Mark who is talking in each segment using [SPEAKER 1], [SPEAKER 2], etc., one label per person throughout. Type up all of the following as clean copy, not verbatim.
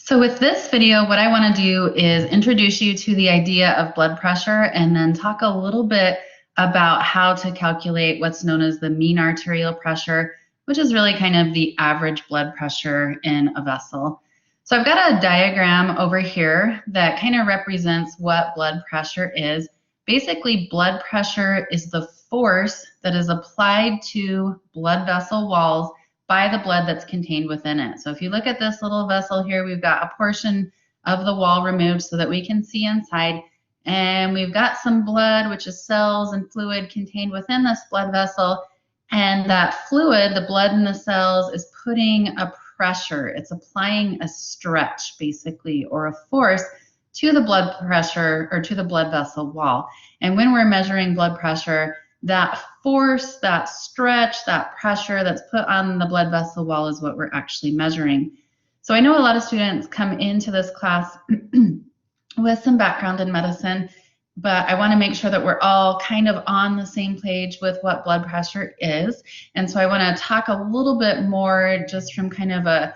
[SPEAKER 1] So with this video, what I want to do is introduce you to the idea of blood pressure and then talk a little bit about how to calculate what's known as the mean arterial pressure, which is really kind of the average blood pressure in a vessel. So I've got a diagram over here that kind of represents what blood pressure is. Basically, blood pressure is the force that is applied to blood vessel walls by the blood that's contained within it. So if you look at this little vessel here, we've got a portion of the wall removed so that we can see inside. And we've got some blood, which is cells and fluid contained within this blood vessel. And that fluid, the blood in the cells, is putting a pressure. It's applying a stretch, basically, or a force to the blood pressure or to the blood vessel wall. And when we're measuring blood pressure, that force, that stretch, that pressure that's put on the blood vessel wall is what we're actually measuring. So I know a lot of students come into this class with some background in medicine, but I want to make sure that we're all kind of on the same page with what blood pressure is. And so I want to talk a little bit more just from kind of a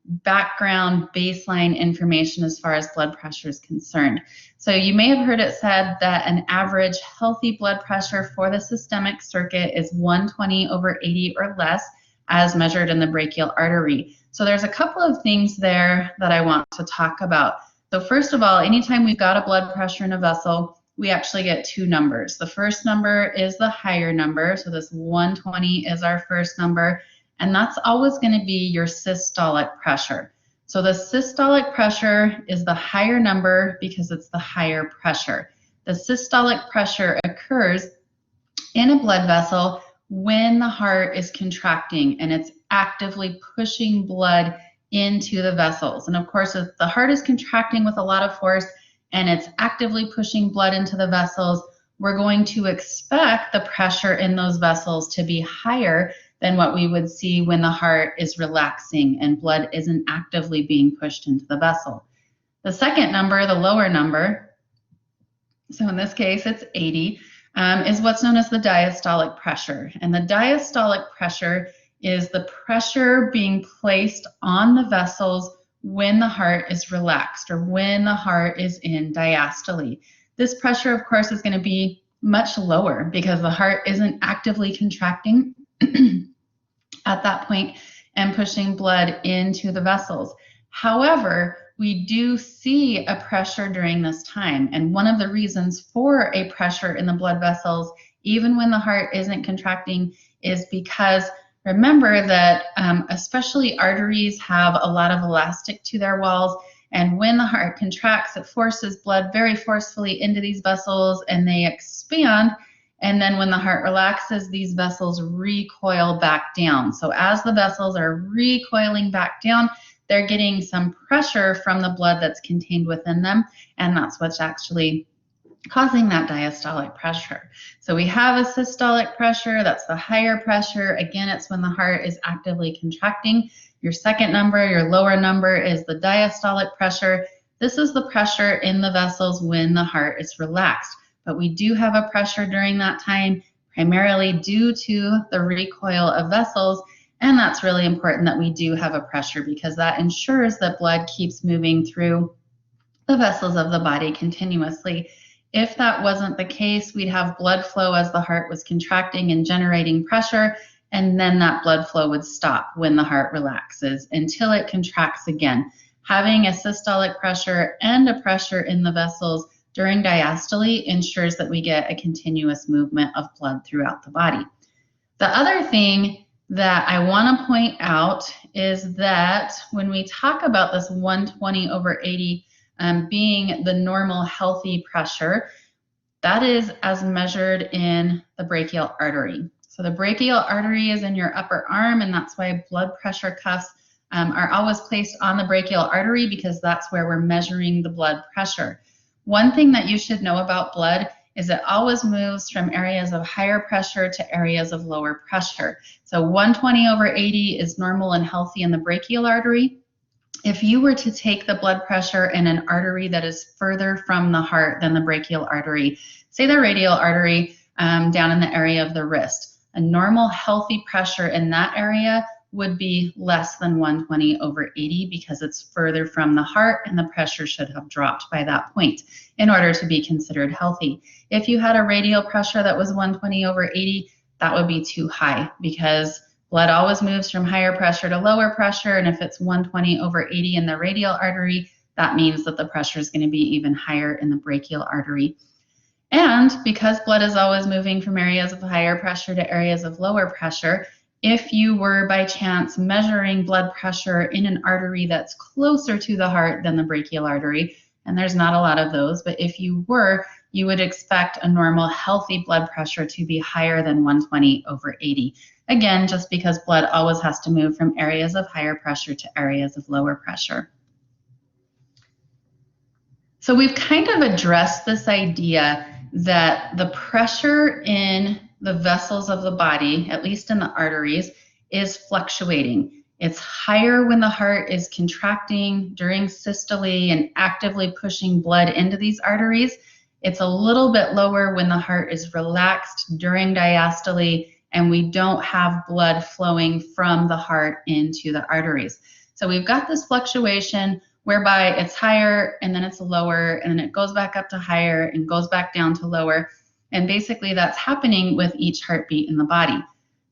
[SPEAKER 1] background baseline information as far as blood pressure is concerned. So you may have heard it said that an average healthy blood pressure for the systemic circuit is 120/80 or less as measured in the brachial artery. So there's a couple of things there that I want to talk about. So first of all, anytime we've got a blood pressure in a vessel, we actually get two numbers. The first number is the higher number, so this 120 is our first number, and that's always going to be your systolic pressure. So the systolic pressure is the higher number because it's the higher pressure. The systolic pressure occurs in a blood vessel when the heart is contracting and it's actively pushing blood into the vessels. And of course, if the heart is contracting with a lot of force and it's actively pushing blood into the vessels, we're going to expect the pressure in those vessels to be higher than what we would see when the heart is relaxing and blood isn't actively being pushed into the vessel. The second number, the lower number, so in this case it's 80, is what's known as the diastolic pressure. And the diastolic pressure is the pressure being placed on the vessels when the heart is relaxed or when the heart is in diastole. This pressure, of course, is going to be much lower because the heart isn't actively contracting at that point and pushing blood into the vessels. However, we do see a pressure during this time. And one of the reasons for a pressure in the blood vessels, even when the heart isn't contracting, is because remember that especially arteries have a lot of elastic to their walls. And when the heart contracts, it forces blood very forcefully into these vessels and they expand. And then when the heart relaxes, these vessels recoil back down. So as the vessels are recoiling back down, they're getting some pressure from the blood that's contained within them. And that's what's actually causing that diastolic pressure. So we have a systolic pressure, that's the higher pressure. Again, it's when the heart is actively contracting. Your second number, your lower number, is the diastolic pressure. This is the pressure in the vessels when the heart is relaxed. But we do have a pressure during that time, primarily due to the recoil of vessels. And that's really important that we do have a pressure because that ensures that blood keeps moving through the vessels of the body continuously. If that wasn't the case, we'd have blood flow as the heart was contracting and generating pressure, and then that blood flow would stop when the heart relaxes until it contracts again. Having a systolic pressure and a pressure in the vessels during diastole ensures that we get a continuous movement of blood throughout the body. The other thing that I want to point out is that when we talk about this 120/80 being the normal healthy pressure, that is as measured in the brachial artery. So the brachial artery is in your upper arm, and that's why blood pressure cuffs are always placed on the brachial artery because that's where we're measuring the blood pressure. One thing that you should know about blood is it always moves from areas of higher pressure to areas of lower pressure. So 120/80 is normal and healthy in the brachial artery. If you were to take the blood pressure in an artery that is further from the heart than the brachial artery, say the radial artery down in the area of the wrist, a normal healthy pressure in that area would be less than 120/80 because it's further from the heart and the pressure should have dropped by that point in order to be considered healthy. If you had a radial pressure that was 120/80, that would be too high because blood always moves from higher pressure to lower pressure, and if it's 120/80 in the radial artery, that means that the pressure is going to be even higher in the brachial artery. And because blood is always moving from areas of higher pressure to areas of lower pressure, if you were by chance measuring blood pressure in an artery that's closer to the heart than the brachial artery, and there's not a lot of those, but if you were, you would expect a normal healthy blood pressure to be higher than 120/80. Again, just because blood always has to move from areas of higher pressure to areas of lower pressure. So we've kind of addressed this idea that the pressure in the vessels of the body, at least in the arteries, is fluctuating. It's higher when the heart is contracting during systole and actively pushing blood into these arteries. It's a little bit lower when the heart is relaxed during diastole and we don't have blood flowing from the heart into the arteries. So we've got this fluctuation whereby it's higher and then it's lower and then it goes back up to higher and goes back down to lower. And basically that's happening with each heartbeat in the body.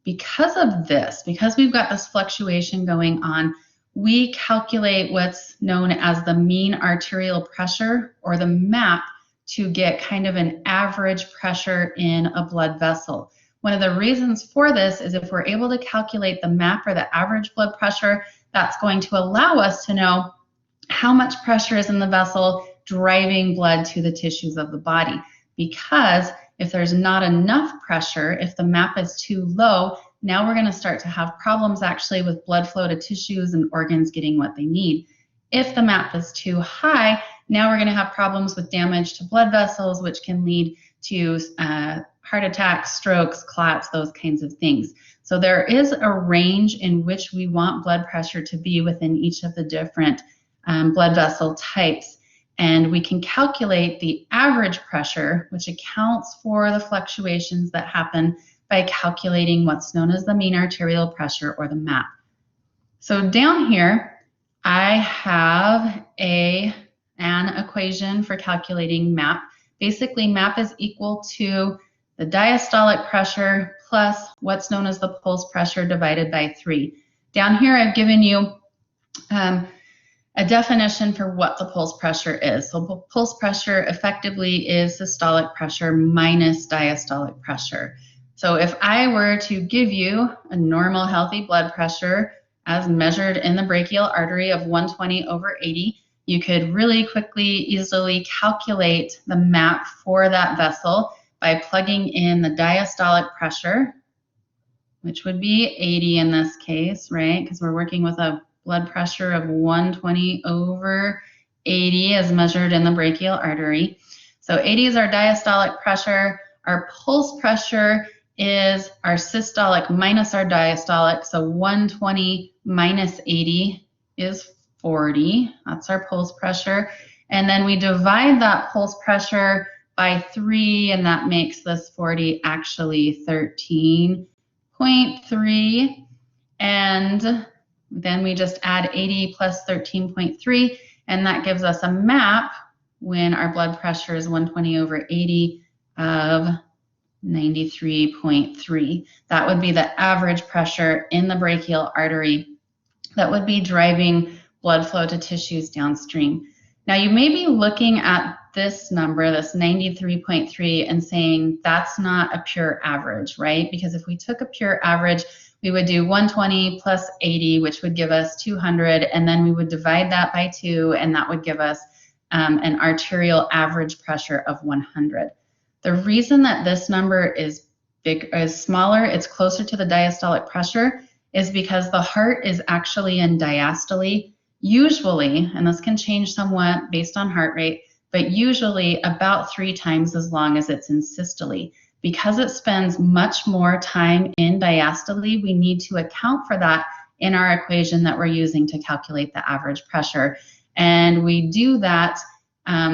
[SPEAKER 1] Because of this, because we've got this fluctuation going on, we calculate what's known as the mean arterial pressure, or the MAP, to get kind of an average pressure in a blood vessel. One of the reasons for this is if we're able to calculate the MAP, or the average blood pressure, that's going to allow us to know how much pressure is in the vessel driving blood to the tissues of the body. Because if there's not enough pressure, if the MAP is too low, now we're going to start to have problems actually with blood flow to tissues and organs getting what they need. If the MAP is too high, now we're going to have problems with damage to blood vessels, which can lead to heart attacks, strokes, clots, those kinds of things. So there is a range in which we want blood pressure to be within each of the different blood vessel types. And we can calculate the average pressure, which accounts for the fluctuations that happen, by calculating what's known as the mean arterial pressure, or the MAP. So down here, I have an equation for calculating MAP. Basically, MAP is equal to the diastolic pressure plus what's known as the pulse pressure divided by 3. Down here, I've given you a definition for what the pulse pressure is. So pulse pressure effectively is systolic pressure minus diastolic pressure. So if I were to give you a normal healthy blood pressure as measured in the brachial artery of 120/80, you could really quickly, easily calculate the MAP for that vessel by plugging in the diastolic pressure, which would be 80 in this case, right? Because we're working with a blood pressure of 120/80 as measured in the brachial artery. So 80 is our diastolic pressure. Our pulse pressure is our systolic minus our diastolic. So 120 minus 80 is 40. That's our pulse pressure. And then we divide that pulse pressure by 3, and that makes this 40 actually 13.3. And then we just add 80 plus 13.3, and that gives us a MAP when our blood pressure is 120/80 of 93.3. That would be the average pressure in the brachial artery that would be driving blood flow to tissues downstream. Now you may be looking at this number, this 93.3, and saying that's not a pure average, right? Because if we took a pure average, we would do 120 plus 80, which would give us 200, and then we would divide that by 2, and that would give us an arterial average pressure of 100. The reason that this number is smaller, it's closer to the diastolic pressure, is because the heart is actually in diastole, usually, and this can change somewhat based on heart rate, but usually about 3 times as long as it's in systole. Because it spends much more time in diastole, we need to account for that in our equation that we're using to calculate the average pressure. And we do that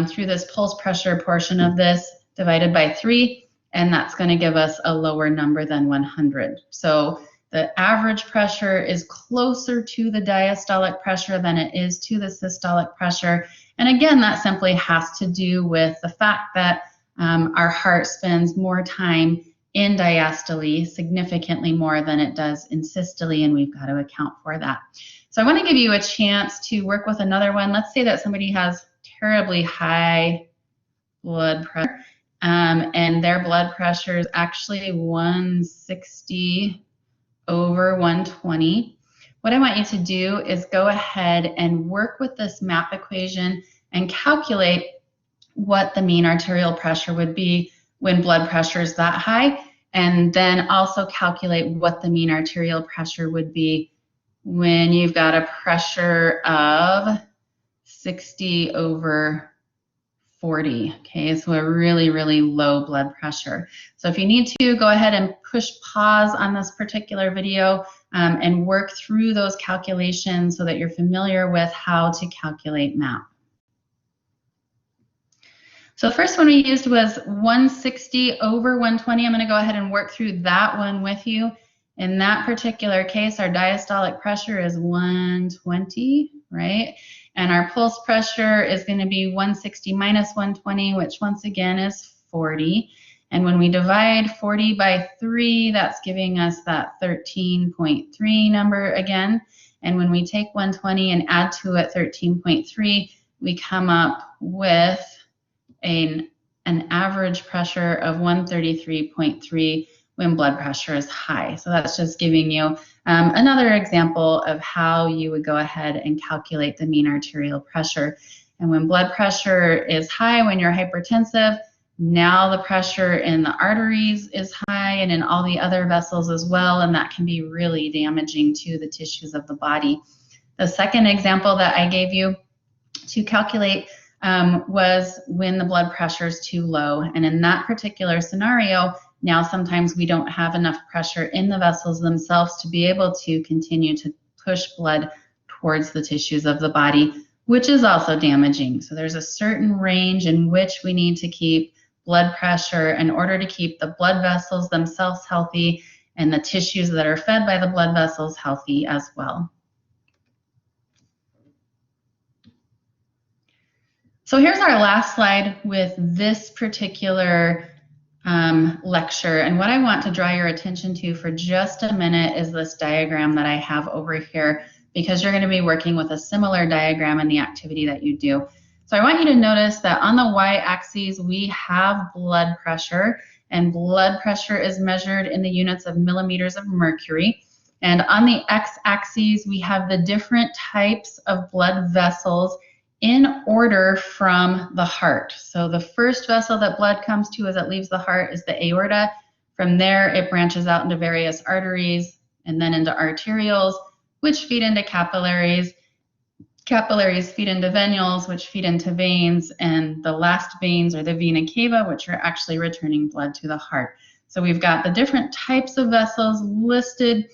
[SPEAKER 1] through this pulse pressure portion of this divided by 3, and that's going to give us a lower number than 100. So the average pressure is closer to the diastolic pressure than it is to the systolic pressure. And again, that simply has to do with the fact that our heart spends more time in diastole, significantly more than it does in systole, and we've got to account for that. So I want to give you a chance to work with another one. Let's say that somebody has terribly high blood pressure, and their blood pressure is actually 160 over 120. What I want you to do is go ahead and work with this MAP equation and calculate what the mean arterial pressure would be when blood pressure is that high, and then also calculate what the mean arterial pressure would be when you've got a pressure of 60 over 40. Okay, so a really, really low blood pressure. So if you need to, go ahead and push pause on this particular video and work through those calculations so that you're familiar with how to calculate MAP. So the first one we used was 160 over 120. I'm going to go ahead and work through that one with you. In that particular case, our diastolic pressure is 120, right? And our pulse pressure is going to be 160 minus 120, which once again is 40. And when we divide 40 by 3, that's giving us that 13.3 number again. And when we take 120 and add to it 13.3, we come up with an average pressure of 133.3 when blood pressure is high. So that's just giving you another example of how you would go ahead and calculate the mean arterial pressure. And when blood pressure is high, when you're hypertensive, now the pressure in the arteries is high and in all the other vessels as well, and that can be really damaging to the tissues of the body. The second example that I gave you to calculate was when the blood pressure is too low. And in that particular scenario, now sometimes we don't have enough pressure in the vessels themselves to be able to continue to push blood towards the tissues of the body, which is also damaging. So there's a certain range in which we need to keep blood pressure in order to keep the blood vessels themselves healthy and the tissues that are fed by the blood vessels healthy as well. So here's our last slide with this particular lecture. And what I want to draw your attention to for just a minute is this diagram that I have over here, because you're going to be working with a similar diagram in the activity that you do. So I want you to notice that on the y-axis, we have blood pressure, and blood pressure is measured in the units of millimeters of mercury. And on the x-axis, we have the different types of blood vessels in order from the heart. So the first vessel that blood comes to as it leaves the heart is the aorta. From there, it branches out into various arteries and then into arterioles, which feed into capillaries. Capillaries feed into venules, which feed into veins, and the last veins are the vena cava, which are actually returning blood to the heart. So we've got the different types of vessels listed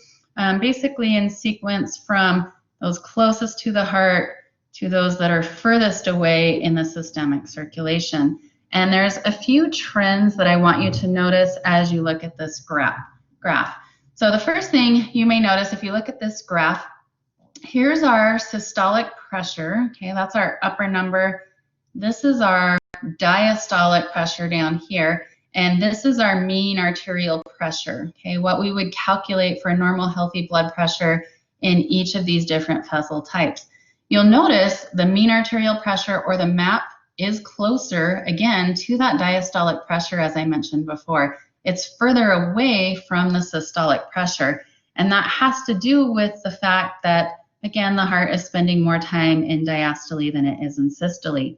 [SPEAKER 1] basically in sequence from those closest to the heart to those that are furthest away in the systemic circulation. And there's a few trends that I want you to notice as you look at this graph. So the first thing you may notice if you look at this graph, here's our systolic pressure. Okay, that's our upper number. This is our diastolic pressure down here. And this is our mean arterial pressure. Okay, what we would calculate for normal healthy blood pressure in each of these different vessel types. You'll notice the mean arterial pressure, or the MAP, is closer, again, to that diastolic pressure as I mentioned before. It's further away from the systolic pressure. And that has to do with the fact that, again, the heart is spending more time in diastole than it is in systole.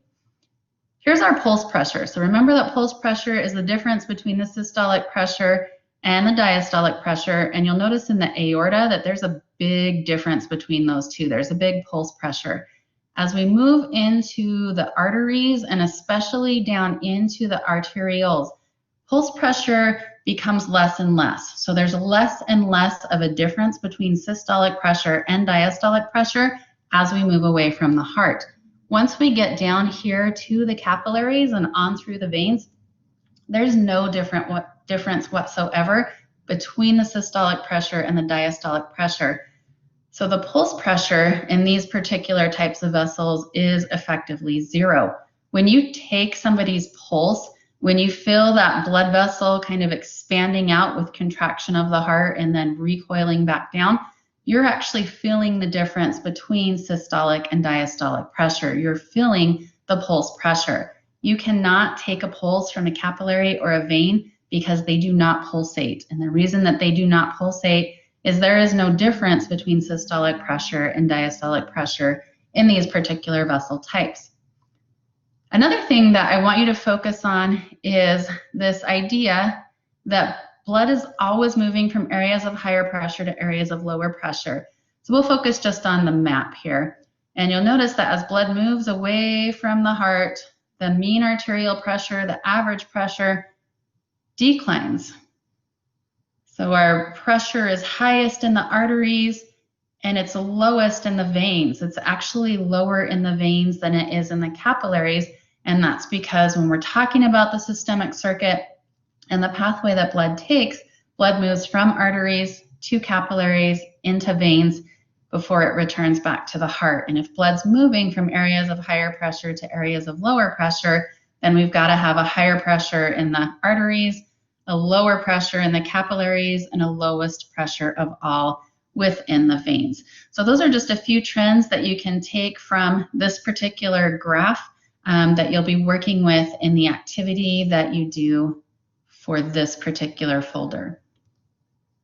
[SPEAKER 1] Here's our pulse pressure. So remember that pulse pressure is the difference between the systolic pressure and the diastolic pressure. And you'll notice in the aorta that there's a big difference between those two. There's a big pulse pressure. As we move into the arteries and especially down into the arterioles, pulse pressure becomes less and less. So there's less and less of a difference between systolic pressure and diastolic pressure as we move away from the heart. Once we get down here to the capillaries and on through the veins, there's no difference whatsoever between the systolic pressure and the diastolic pressure. So the pulse pressure in these particular types of vessels is effectively zero. When you take somebody's pulse, when you feel that blood vessel kind of expanding out with contraction of the heart and then recoiling back down, you're actually feeling the difference between systolic and diastolic pressure. You're feeling the pulse pressure. You cannot take a pulse from a capillary or a vein because they do not pulsate. And the reason that they do not pulsate is there is no difference between systolic pressure and diastolic pressure in these particular vessel types. Another thing that I want you to focus on is this idea that blood is always moving from areas of higher pressure to areas of lower pressure. So we'll focus just on the map here. And you'll notice that as blood moves away from the heart, the mean arterial pressure, the average pressure, declines. So our pressure is highest in the arteries and it's lowest in the veins. It's actually lower in the veins than it is in the capillaries. And that's because when we're talking about the systemic circuit and the pathway that blood takes, blood moves from arteries to capillaries into veins before it returns back to the heart. And if blood's moving from areas of higher pressure to areas of lower pressure, then we've got to have a higher pressure in the arteries, a lower pressure in the capillaries, and a lowest pressure of all within the veins. So those are just a few trends that you can take from this particular graph that you'll be working with in the activity that you do for this particular folder.